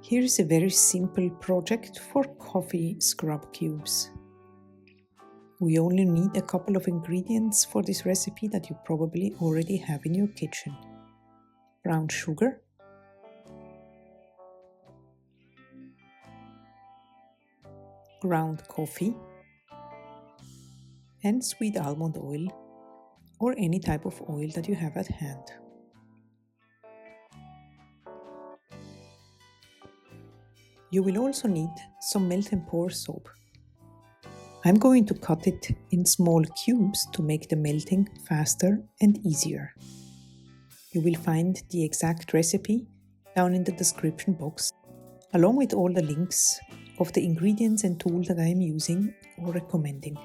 Here is a very simple project for coffee scrub cubes. We only need a couple of ingredients for this recipe that you probably already have in your kitchen. Brown sugar, ground coffee, and sweet almond oil, or any type of oil that you have at hand. You will also need some melt and pour soap. I'm going to cut it in small cubes to make the melting faster and easier. You will find the exact recipe down in the description box, along with all the links of the ingredients and tools that I am using or recommending.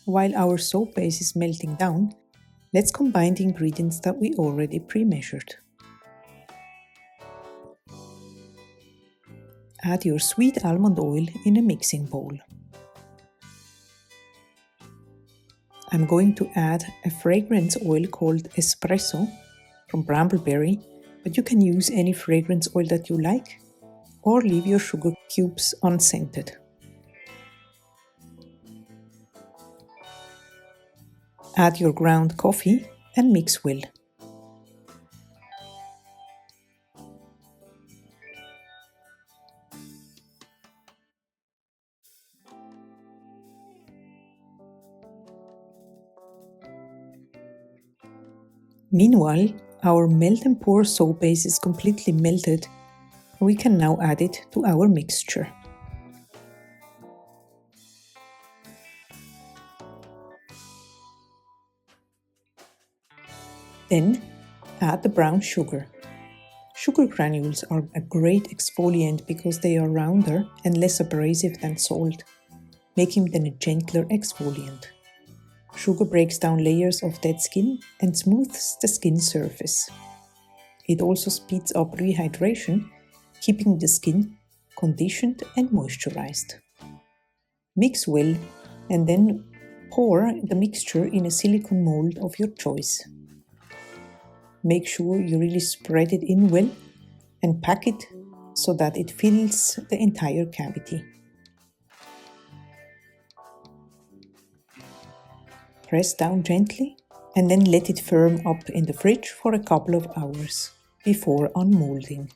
While our soap base is melting down, let's combine the ingredients that we already pre-measured. Add your sweet almond oil in a mixing bowl. I'm going to add a fragrance oil called espresso from brambleberry, but you can use any fragrance oil that you like or leave your sugar cubes unscented. Add your ground coffee and mix well. Meanwhile, our melt and pour soap base is completely melted. We can now add it to our mixture. Then add the brown sugar. Sugar granules are a great exfoliant because they are rounder and less abrasive than salt, making them a gentler exfoliant. Sugar breaks down layers of dead skin and smooths the skin surface. It also speeds up rehydration, keeping the skin conditioned and moisturized. Mix well and then pour the mixture in a silicone mold of your choice. Make sure you really spread it in well and pack it so that it fills the entire cavity. Press down gently and then let it firm up in the fridge for a couple of hours before unmolding.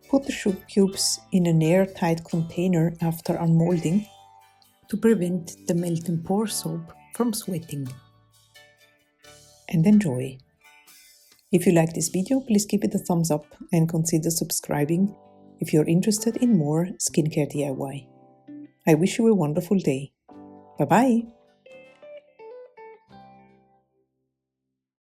Put the sugar cubes in an airtight container after unmolding to prevent the melt and pour soap from sweating. And enjoy! If you like this video, please give it a thumbs up and consider subscribing if you're interested in more skincare DIY. I wish you a wonderful day. Bye bye!